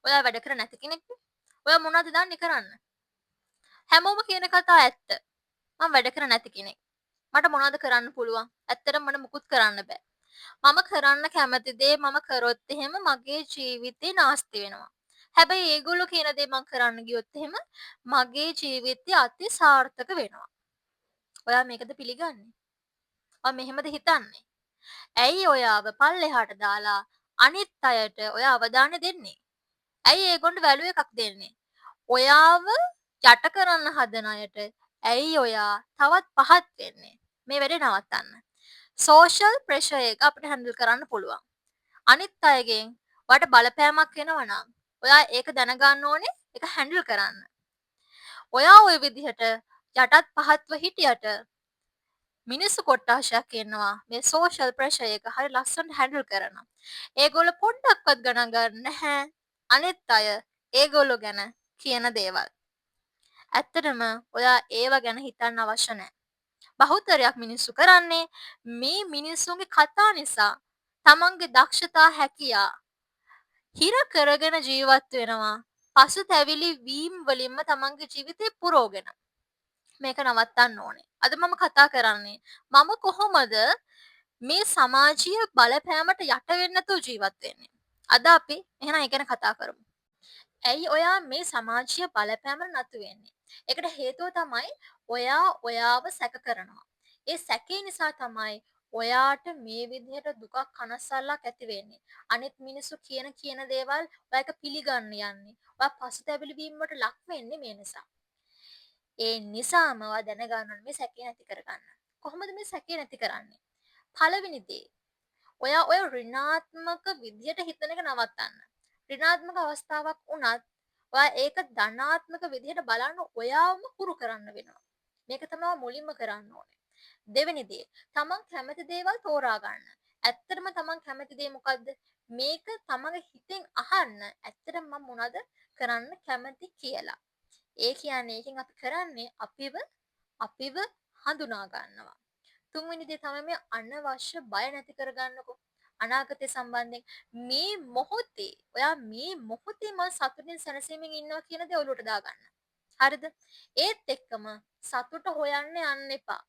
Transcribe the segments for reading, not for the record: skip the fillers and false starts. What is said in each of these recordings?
ඔයා වැඩ කර නැති කෙනෙක්. ඔයා මොනවද දන්නේ කරන්න? හැමෝම කියන කතා ඇත්ත. මම වැඩ කර නැති කෙනෙක්. මට මොනවද කරන්න පුළුවන්? ඇත්තටම මට මුකුත් කරන්න බෑ. මම කරන්න කැමති දේ මම කරොත් එහෙම මගේ ජීවිතේ නාස්ති වෙනවා. හැබැයි ඒගොල්ලෝ කියන දේ මම කරන්න ගියොත් එහෙම මගේ ජීවිතය අති සාර්ථක වෙනවා. ඔයා මේකද පිළිගන්නේ? ඔයා මෙහෙමද හිතන්නේ? ඇයි ඔයාව පල්ලෙහාට දාලා අනිත් අයට ඔයා අවධානය දෙන්නේ? ඇයි ඒගොල්ලන්ට වැලුව එකක් දෙන්නේ? ඔයාව යට කරන්න හදන අයට ඇයි ඔයා තවත් පහත් වෙන්නේ? මේ වැඩේ නවත්තන්න. සෝෂල් ප්‍රෙෂර් එක අපිට හැන්ඩල් කරන්න පුළුවන්. අනිත් අයගෙන් ඔයාට බලපෑමක් එනවා නම් ඔයා ඒක දැනගන්න ඕනේ ඒක හැන්ඩල් කරන්න. ඔයා ওই විදිහට යටත් පහත්ව හිටියට මිනිස්සු කොට්ටාශයක් ඉන්නවා මේ සෝෂල් ප්‍රෙෂර් එක හරි ලස්සනට හැන්ඩල් කරනවා. ඒගොල්ලෝ පොඩ්ඩක්වත් ගණන් ගන්නේ නැහැ අනිත් අය ඒගොල්ලෝ ගැන කියන දේවල්. ඇත්තටම ඔයා ඒව ගැන හිතන්න අවශ්‍ය නැහැ. බහුතරයක් මිනිස්සු කරන්නේ මේ මිනිස්සුන්ගේ කතා නිසා තමන්ගේ දක්ෂතා හැකියා හිර කරගෙන ජීවත් වෙනවා. පසුතැවිලි වීම වලින්ම තමන්ගේ ජීවිතේ පුරවගෙන. මේක නවත්තන්න ඕනේ. අද මම කතා කරන්නේ මම කොහොමද මේ සමාජීය බලපෑමට යට වෙන්නේ නැතුව ජීවත් වෙන්නේ. අද අපි එහෙනම් ඒ ගැන කතා කරමු. ඇයි ඔයා මේ සමාජීය බලපෑමට නතු වෙන්නේ? ඒකට හේතුව තමයි ඔයා ඔයාව සැක කරනවා. ඒ සැකේ නිසා තමයි ඔයාට මේ විදිහට දුකක් කනස්සල්ලක් ඇති වෙන්නේ. අනිත් මිනිස්සු කියන දේවල් ඔයා එක පිළිගන්න යන්නේ. ඔයා පසුතැවිලි වීම වලට ලක් වෙන්නේ මේ නිසා. ඒ නිසාම ඔයා දැනගන්න ඕනේ මේ සැකේ නැති කරගන්න. කොහොමද මේ සැකේ නැති කරන්නේ? පළවෙනි දේ ඔයා ඔය ඍණාත්මක විදියට හිතන එක නවත්තන්න. ඍණාත්මක අවස්ථාවක් වුණත් ඔයා ඒක ධනාත්මක විදියට බලන්න ඔයාවම හුරු කරන්න වෙනවා. මේක තමයි මුලින්ම කරන්න ඕනේ. දෙවෙනි දේ තමන් කැමති දේවල් තෝරා ගන්න. ඇත්තටම තමන් කැමති දේ මොකද්ද? මේක තමන්ගේ හිතෙන් අහන්න. ඇත්තටම මම මොනවද කරන්න කැමති කියලා. ඒ කියන්නේ ඒකෙන් අපි කරන්නේ අපිව හඳුනා ගන්නවා. තුන්වෙනි දේ තමයි මේ අනවශ්‍ය බය නැති කරගන්නකො. අනාගතය සම්බන්ධයෙන් මේ මොහොතේ ඔයා මේ මොහොතේ මම සතුටින් සැනසීමෙන් ඉන්නවා කියන දේ ඔලුවට දාගන්න. හරිද? ඒත් එක්කම සතුට හොයන්න යන්න එපා.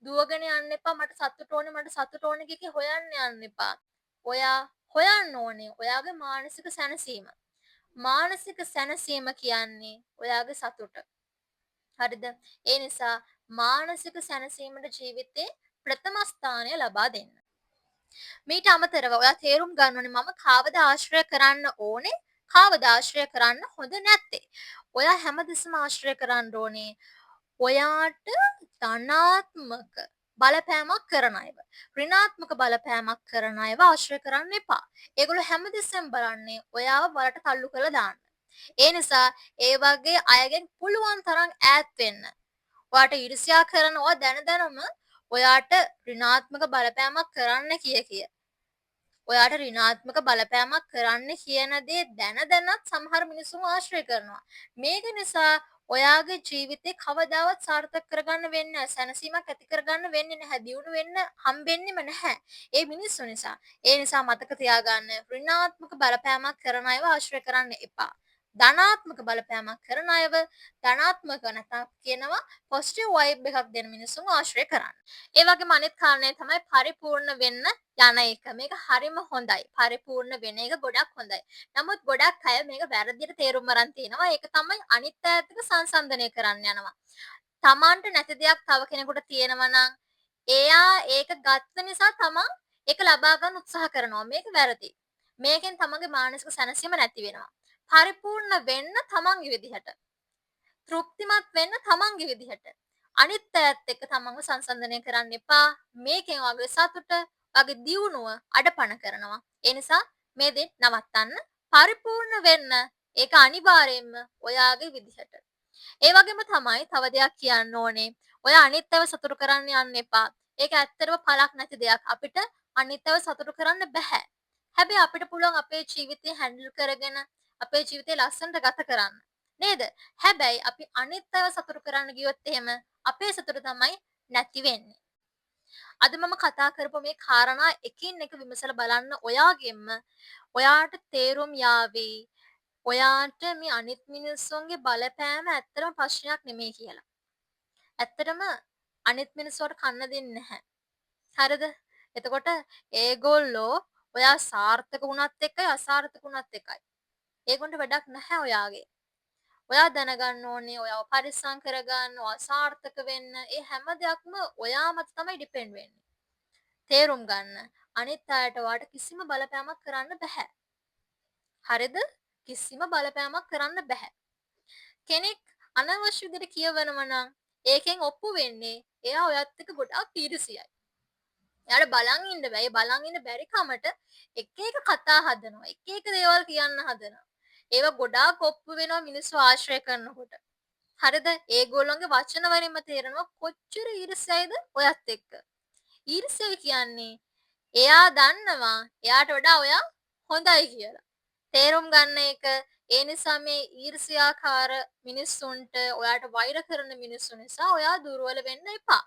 දුවගෙන යන්න එපා මට සතුට ඕනේ කිකි හොයන්න යන්න එපා. ඔයා හොයන්න ඕනේ ඔයාගේ මානසික සැනසීම. මානසික සැනසීම කියන්නේ ඔයාගේ සතුට. හරිද? ඒ නිසා මානසික සැනසීමට ජීවිතේ ප්‍රථම ස්ථානය ලබා දෙන්න. මීට අමතරව ඔයා තේරුම් ගන්න ඕනේ මම කාවද ආශ්‍රය කරන්න ඕනේ කාවද ආශ්‍රය කරන්න හොඳ නැත්තේ. ඔයා හැමදෙස්සම ආශ්‍රය කරන්න ඕනේ ඔයාට ධනාත්මක බලපෑමක් කරන අයව. ඍණාත්මක බලපෑමක් කරන අයව ආශ්‍රය කරන්න එපා. ඒගොල්ලෝ හැමදෙස්සෙම බලන්නේ ඔයාව වලට තල්ලු කරලා දාන්න. ඒ නිසා ඒ වගේ අයගෙන් පුළුවන් තරම් ඈත් වෙන්න. ඔයාට ඊර්ෂ්‍යා කරනවා දැනම ඔයාට ඍණාත්මක බලපෑමක් කරන්න කිය. ඔයාට ඍණාත්මක බලපෑමක් කරන්න කියන දේ දැනත් සමහර මිනිස්සුන් ආශ්‍රය කරනවා. මේක නිසා ඔයාගේ ජීවිතේ කවදාවත් සාර්ථක කරගන්න වෙන්නේ නැහැ. සැනසීමක් ඇති කරගන්න වෙන්නේ නැහැ. දියුණු වෙන්න හම්බෙන්නෙම නැහැ. ඒ මිනිස්සු නිසා. ඒ නිසා මතක තියාගන්න ඍණාත්මක බලපෑමක් කරන අයව ආශ්‍රය කරන්න එපා. ධනාත්මක බලපෑමක් කරන අයව ධනාත්මක නැත්නම් කියනවා පොසිටිව් වයිබ් එකක් දෙන මිනිස්සුන් ආශ්‍රය කරන්න. ඒ වගේම අනිත් කාරණේ තමයි පරිපූර්ණ වෙන්න යන එක. මේක හරිම හොඳයි. පරිපූර්ණ වෙන එක ගොඩක් හොඳයි. නමුත් ගොඩක් අය මේක වැරදියට තේරුම් අරන් තිනවා. ඒක තමයි අනිත් අයත් එක්ක සංසන්දනය කරන්න යනවා. Tamanට නැති දෙයක් තව කෙනෙකුට තියෙනවා නම් එයා ඒක ගත්ත නිසා තමන් ඒක ලබා ගන්න උත්සාහ කරනවා. මේක වැරදි. මේකෙන් තමන්ගේ මානසික සැනසීම නැති වෙනවා. පරිපූර්ණ වෙන්න තමන්ගේ විදිහට. තෘප්තිමත් වෙන්න තමන්ගේ විදිහට. අනිත් අයත් එක්ක තමන්ව සංසන්දනය කරන්න එපා. මේකෙන් වගේ සතුට, වගේ දියුණුව අඩපණ කරනවා. ඒ නිසා මේ දේ නවත්තන්න. පරිපූර්ණ වෙන්න ඒක අනිවාර්යයෙන්ම ඔයාගේ විදිහට. ඒ වගේම තමයි තව දෙයක් කියන්න ඕනේ. ඔය අනිත් අයව සතුටු කරන්න යන්න එපා. ඒක ඇත්තටම පළක් නැති දෙයක්. අපිට අනිත් අයව සතුටු කරන්න බෑ. හැබැයි අපිට පුළුවන් අපේ ජීවිතය හැන්ඩල් කරගෙන අපේ ජීවිතය ලස්සනට ගත කරන්න. නේද? හැබැයි අපි අනිත් අයව සතුටු කරන්න ගියොත් එහෙම අපේ සතුට තමයි නැති වෙන්නේ. අද මම කතා කරපු මේ කාරණා එකින් එක විමසලා බලන්න ඔයාගෙම ඔයාට තේරුම් යාවි ඔයාට මේ අනිත් මිනිස්සුන්ගේ බලපෑම ඇත්තටම ප්‍රශ්නයක් නෙමෙයි කියලා. ඇත්තටම අනිත් මිනිස්සුන්ට කන්න දෙන්නේ නැහැ. හරිද? එතකොට ඒගොල්ලෝ ඔයා සාර්ථක වුණත් එකයි අසාර්ථක වුණත් එකයි. ඒගොල්ලන්ට වැඩක් නැහැ ඔයාගේ. ඔයා දැනගන්න ඕනේ ඔයාව පරිස්සම් කරගන්න, ඔයා සාර්ථක වෙන්න. ඒ හැම දෙයක්ම ඔයා මත තමයි ඩිපෙන්ඩ් වෙන්නේ. තේරුම් ගන්න. අනිත් අයට ඔයාට කිසිම බලපෑමක් කරන්න බෑ. හරිද? කිසිම බලපෑමක් කරන්න බෑ. කෙනෙක් අනවශ්‍ය විදිහට කියවනව නම් ඒකෙන් ඔප්පු වෙන්නේ එයා ඔයත් එක්ක ගොඩාක් ඊර්ෂියයි. එයාට බලන් ඉන්න බෑ. ඒ බලන් ඉන්න බැරි කමට එක එක කතා හදනවා. එක එක දේවල් කියන්න හදනවා. ඒව ගොඩාක් ඔප්පු වෙනවා මිනිස්සු ආශ්‍රය කරනකොට. හරිද? ඒගොල්ලන්ගේ වචන වලින්ම තේරෙනවා කොච්චර ඊර්ෂ්‍යයිද ඔයත් එක්ක. ඊර්ෂ්‍යයි කියන්නේ එයා දන්නවා එයාට වඩා ඔයා හොඳයි කියලා. තේරුම් ගන්න එක. ඒ නිසා මේ ඊර්ෂ්‍යාකාර මිනිස්සුන්ට ඔයාට වෛර කරන මිනිස්සු නිසා ඔයා දුර්වල වෙන්න එපා.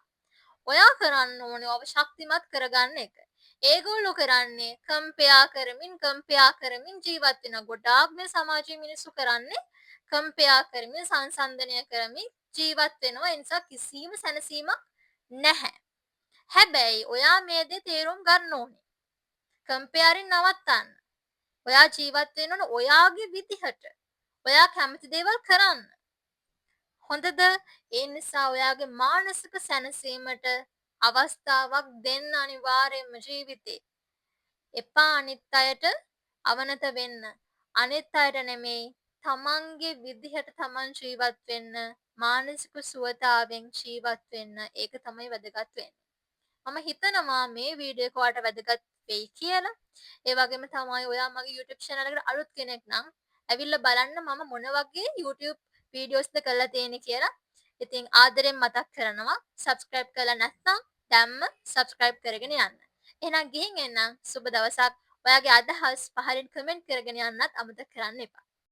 ඔයා කරන්න ඕනේ ඔබ ශක්තිමත් කරගන්න එක. ඒගොල්ලෝ කරන්නේ කම්පෙයා කරමින් ජීවත් වෙන. ගොඩාක් මේ සමාජයේ මිනිස්සු කරන්නේ කම්පෙයා කරමින් සංසන්දනය කරමින් ජීවත් වෙනවා. ඒ නිසා කිසිම සැනසීමක් නැහැ. හැබැයි ඔයා මේ දේ තේරුම් ගන්න ඕනේ. කම්පෙයාරින් නවත්තන්න. ඔයා ජීවත් වෙන්න ඕන ඔයාගේ විදිහට. ඔයා කැමති දේවල් කරන්න. හොඳද? ඒ නිසා ඔයාගේ මානසික සැනසීමට අවස්ථාවක් දෙන්න අනිවාර්යයෙන්ම ජීවිතේ. එපා අනිත් අයට අවනත වෙන්න. අනිත් අයට නෙමෙයි තමන්ගේ විදිහට තමන් ජීවත් වෙන්න. මානසික සුවතාවෙන් ජීවත් වෙන්න. ඒක තමයි වැදගත් වෙන්නේ. මම හිතනවා මේ වීඩියෝ එක ඔයාලට වැදගත් වෙයි කියලා. ඒ වගේම තමයි ඔයා මගේ YouTube channel එකට අලුත් කෙනෙක් නම් ඇවිල්ලා බලන්න මම මොන වගේ YouTube වීඩියෝස්ද කරලා තියෙන්නේ කියලා. ඉතින් ආදරෙන් මතක් කරනවා subscribe කරලා නැත්නම් දැම්ම subscribe කරගෙන යන්න. එහෙනම් ගිහින් එන්න සුබ දවසක්. ඔයාගේ අදහස් පහලින් කමෙන්ට් කරගෙන යන්නත් අමතක කරන්න එපා.